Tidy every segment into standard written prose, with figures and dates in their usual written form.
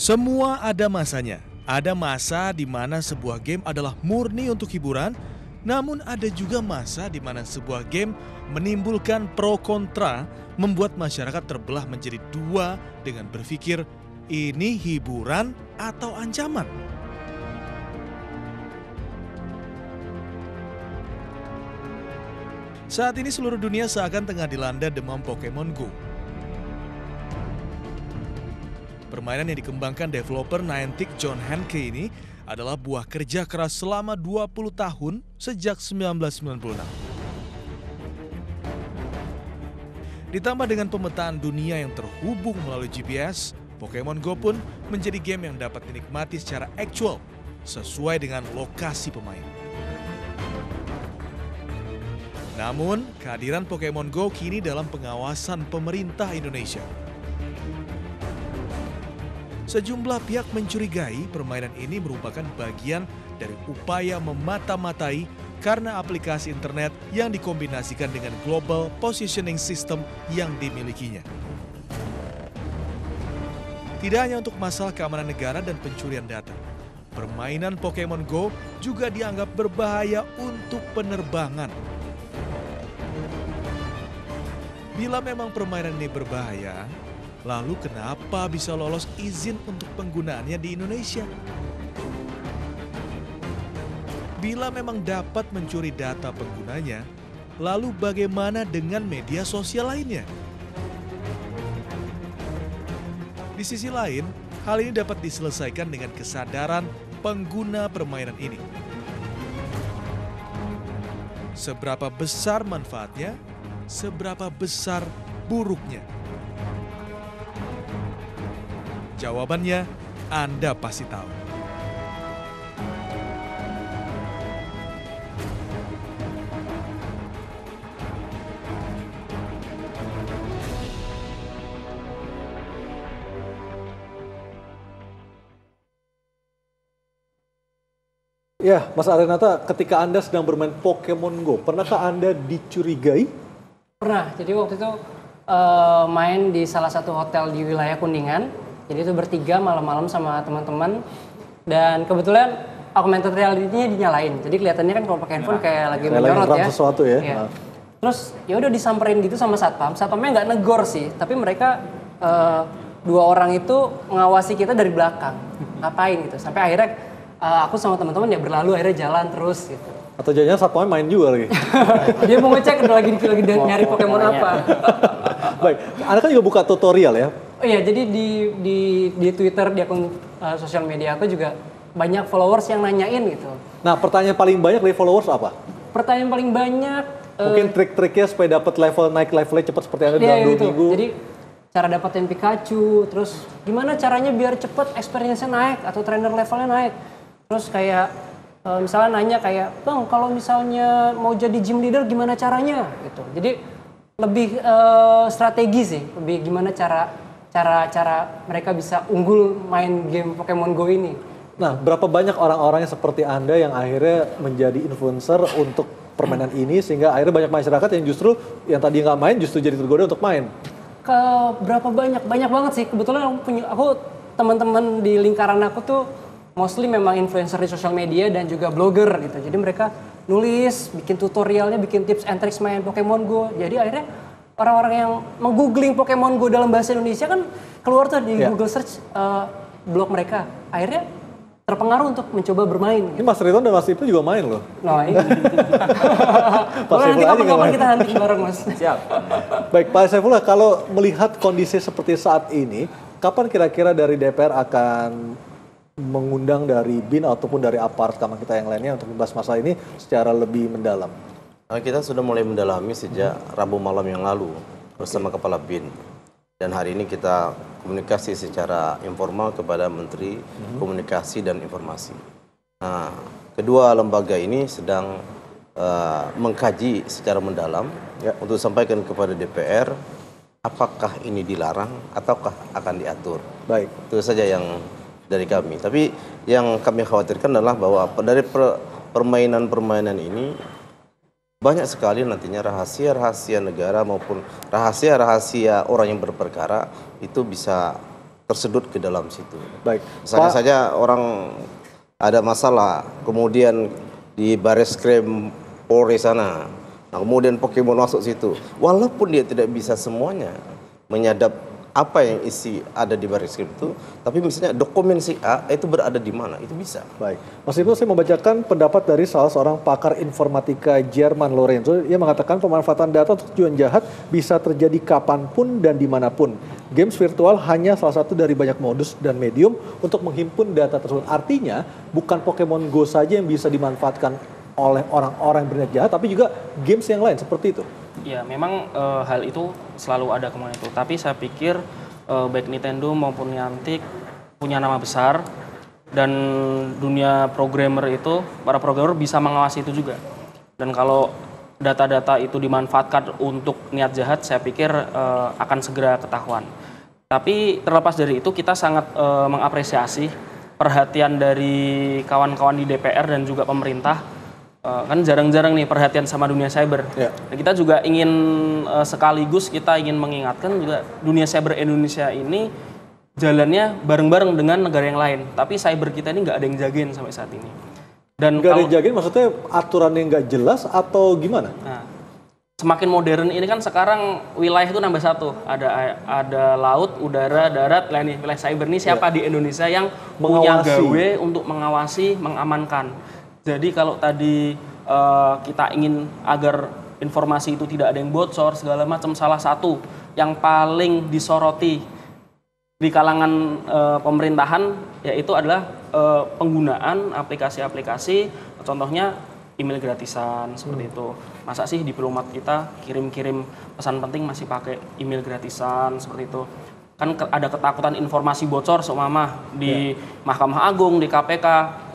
Semua ada masanya. Ada masa di mana sebuah game adalah murni untuk hiburan, namun ada juga masa di mana sebuah game menimbulkan pro kontra, membuat masyarakat terbelah menjadi dua dengan berpikir ini hiburan atau ancaman. Saat ini seluruh dunia seakan tengah dilanda demam Pokemon Go. Permainan yang dikembangkan developer Niantic John Hanke ini adalah buah kerja keras selama 20 tahun sejak 1996. Ditambah dengan pemetaan dunia yang terhubung melalui GPS, Pokemon Go pun menjadi game yang dapat dinikmati secara aktual sesuai dengan lokasi pemain. Namun, kehadiran Pokemon Go kini dalam pengawasan pemerintah Indonesia. Sejumlah pihak mencurigai permainan ini merupakan bagian dari upaya memata-matai karena aplikasi internet yang dikombinasikan dengan Global Positioning System yang dimilikinya. Tidak hanya untuk masalah keamanan negara dan pencurian data, permainan Pokemon Go juga dianggap berbahaya untuk penerbangan. Bila memang permainan ini berbahaya, lalu kenapa bisa lolos izin untuk penggunaannya di Indonesia? Bila memang dapat mencuri data penggunanya, lalu bagaimana dengan media sosial lainnya? Di sisi lain, hal ini dapat diselesaikan dengan kesadaran pengguna permainan ini. Seberapa besar manfaatnya, seberapa besar buruknya? Jawabannya Anda pasti tahu. Ya, Mas Arenata, ketika Anda sedang bermain Pokemon Go, pernahkah Anda dicurigai? Pernah, jadi waktu itu main di salah satu hotel di wilayah Kuningan. Jadi itu bertiga malam-malam sama teman-teman. Dan kebetulan augmented reality-nya dinyalain. Jadi kelihatannya kan kalau pakai handphone kayak lagi menyorot ya. Sesuatu ya. Iya. Terus ya udah disamperin gitu sama satpam. Satpamnya nggak negor sih, tapi mereka dua orang itu mengawasi kita dari belakang. Ngapain gitu. Sampai akhirnya aku sama teman-teman ya berlalu akhirnya jalan terus gitu. Atau jangan satpamnya main juga lagi. Dia mau ngecek lagi nyari Pokemon apa. Baik, Anda kan juga buka tutorial ya? Oh iya, jadi di Twitter, di akun sosial media aku juga banyak followers yang nanyain gitu. Nah, pertanyaan paling banyak dari followers apa? Pertanyaan paling banyak mungkin trik-triknya supaya dapat naik levelnya cepat seperti yang ada dalam 2 minggu. Jadi cara dapetin Pikachu, terus gimana caranya biar cepet experience-nya naik atau trainer levelnya naik. Terus kayak misalnya nanya kayak, "Bang, kalau misalnya mau jadi gym leader gimana caranya?" gitu. Jadi lebih strategi sih, lebih gimana cara mereka bisa unggul main game Pokemon Go ini. Nah, berapa banyak orang-orang yang seperti Anda yang akhirnya menjadi influencer untuk permainan ini sehingga akhirnya banyak masyarakat yang justru yang tadi nggak main justru jadi tergoda untuk main? Berapa banyak? Banyak banget sih. Kebetulan aku teman-teman di lingkaran aku tuh mostly memang influencer di sosial media dan juga blogger gitu. Jadi mereka nulis, bikin tutorialnya, bikin tips and tricks main Pokemon Go. Jadi akhirnya orang-orang yang menggoogling Pokemon Go dalam bahasa Indonesia kan keluar tuh di Google Search blog mereka. Akhirnya terpengaruh untuk mencoba bermain. Ini Mas Riton dan Mas Ibnu juga main loh. Nah ini. Nanti kapan-kapan kita hunting bareng Mas. Siap. Baik Pak Saifullah, kalau melihat kondisi seperti saat ini, kapan kira-kira dari DPR akan mengundang dari BIN ataupun dari aparat keamanan kita yang lainnya untuk membahas masalah ini secara lebih mendalam? Kita sudah mulai mendalami sejak Rabu malam yang lalu bersama Kepala BIN. Dan hari ini kita komunikasi secara informal kepada Menteri Komunikasi dan Informasi. Nah, kedua lembaga ini sedang mengkaji secara mendalam untuk sampaikan kepada DPR apakah ini dilarang ataukah akan diatur. Baik. Itu saja yang dari kami. Tapi yang kami khawatirkan adalah bahwa dari permainan-permainan ini banyak sekali nantinya rahasia-rahasia negara maupun rahasia-rahasia orang yang berperkara itu bisa tersedut ke dalam situ. Baik. Misalnya saja orang ada masalah, kemudian di Bareskrim Polri sana, nah kemudian Pokemon masuk situ, walaupun dia tidak bisa semuanya menyadap apa yang isi ada di Bareskrim itu, tapi misalnya dokumen si A itu berada di mana, itu bisa. Baik, Mas Ibnu, saya membacakan pendapat dari salah seorang pakar informatika Jerman Lorenzo. Ia mengatakan pemanfaatan data untuk tujuan jahat bisa terjadi kapanpun dan dimanapun. Games virtual hanya salah satu dari banyak modus dan medium untuk menghimpun data tersebut. Artinya bukan Pokemon Go saja yang bisa dimanfaatkan oleh orang-orang yang berniat jahat, tapi juga games yang lain seperti itu. Ya, memang hal itu selalu ada kemungkinan itu. Tapi saya pikir baik Nintendo maupun Niantic punya nama besar dan dunia programmer itu, para programmer bisa mengawasi itu juga. Dan kalau data-data itu dimanfaatkan untuk niat jahat, saya pikir akan segera ketahuan. Tapi terlepas dari itu, kita sangat mengapresiasi perhatian dari kawan-kawan di DPR dan juga pemerintah. Kan jarang-jarang nih perhatian sama dunia cyber. Ya. Dan kita juga ingin sekaligus kita ingin mengingatkan juga dunia cyber Indonesia ini jalannya bareng-bareng dengan negara yang lain. Tapi cyber kita ini nggak ada yang jagain sampai saat ini. Dan nggak ada yang jagain maksudnya aturan yang nggak jelas atau gimana? Nah, semakin modern ini kan sekarang wilayah itu nambah satu. Ada laut, udara, darat. Lah nih wilayah cyber ini siapa di Indonesia yang punya gawe untuk mengawasi, mengamankan. Jadi kalau tadi kita ingin agar informasi itu tidak ada yang bocor segala macam, salah satu yang paling disoroti di kalangan pemerintahan yaitu adalah penggunaan aplikasi-aplikasi, contohnya email gratisan seperti itu. Masa sih diplomat kita kirim-kirim pesan penting masih pakai email gratisan seperti itu? Kan ada ketakutan informasi bocor seumpama di Mahkamah Agung, di KPK.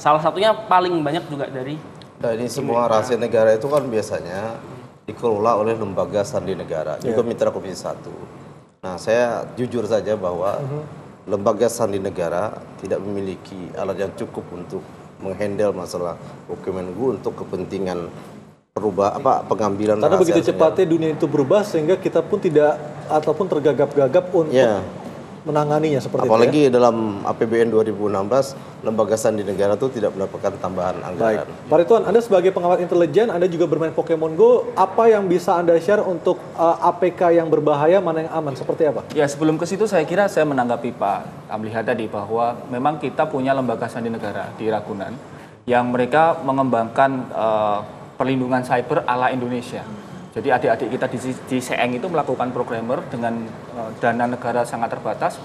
Salah satunya paling banyak juga dari ini semua rahasia negara itu kan biasanya dikelola oleh lembaga sandi negara, juga mitra Komisi 1. Nah, saya jujur saja bahwa lembaga sandi negara tidak memiliki alat yang cukup untuk menghandle masalah Pokemon Go untuk kepentingan pengambilan karena begitu rahasia cepatnya dunia itu berubah sehingga kita pun tidak ataupun tergagap-gagap untuk menanganinya seperti apalagi itu ya. Dalam APBN 2016 lembaga sandi negara itu tidak mendapatkan tambahan anggaran. Baik, Pak Ridwan, Anda sebagai pengamat intelijen, Anda juga bermain Pokemon Go, apa yang bisa Anda share untuk APK yang berbahaya, mana yang aman, seperti apa? Ya, sebelum ke situ saya kira saya menanggapi Pak Amliha tadi bahwa memang kita punya lembaga sandi negara di Ragunan yang mereka mengembangkan perlindungan cyber ala Indonesia. Jadi adik-adik kita di CEENG itu melakukan programmer dengan dana negara sangat terbatas,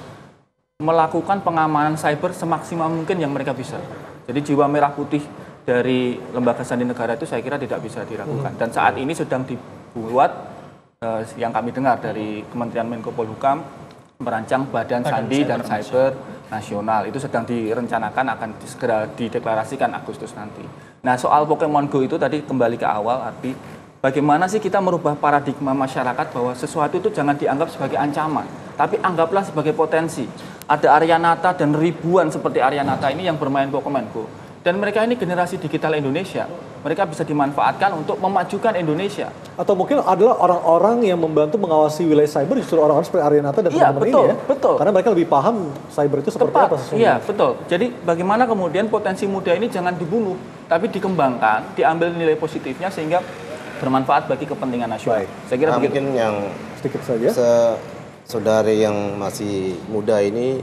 melakukan pengamanan cyber semaksimal mungkin yang mereka bisa. Jadi jiwa merah putih dari lembaga sandi negara itu saya kira tidak bisa diragukan. Dan saat ini sedang dibuat, yang kami dengar dari Kementerian Menko Polhukam, merancang Badan Sandi dan Cyber Nasional. Itu sedang direncanakan akan segera dideklarasikan Agustus nanti. Nah, soal Pokemon Go itu tadi kembali ke awal, arti bagaimana sih kita merubah paradigma masyarakat bahwa sesuatu itu jangan dianggap sebagai ancaman, tapi anggaplah sebagai potensi. Ada Aryanata dan ribuan seperti Aryanata ini yang bermain Pokemon Go. Dan mereka ini generasi digital Indonesia. Mereka bisa dimanfaatkan untuk memajukan Indonesia. Atau mungkin adalah orang-orang yang membantu mengawasi wilayah cyber justru orang-orang seperti Aryanata dan teman-teman ini ya. Betul. Karena mereka lebih paham cyber itu seperti apa sesungguhnya. Iya, betul. Jadi bagaimana kemudian potensi muda ini jangan dibunuh, tapi dikembangkan, diambil nilai positifnya sehingga bermanfaat bagi kepentingan nasional. Saya kira begitu. Mungkin yang sedikit saja. Saudari yang masih muda ini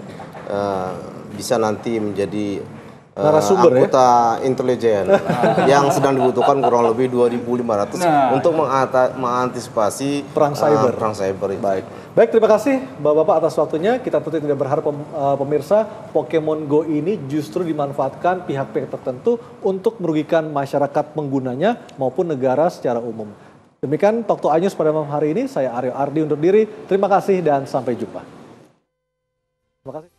bisa nanti menjadi anggota intelijen yang sedang dibutuhkan kurang lebih 2.500 untuk mengantisipasi perang cyber itu. Baik, terima kasih Bapak-Bapak atas waktunya. Kita tentu tidak berharap pemirsa Pokemon Go ini justru dimanfaatkan pihak-pihak tertentu untuk merugikan masyarakat penggunanya maupun negara secara umum. Demikian Talk to iNews pada malam hari ini. Saya Aryo Ardi undur diri. Terima kasih dan sampai jumpa. Terima kasih.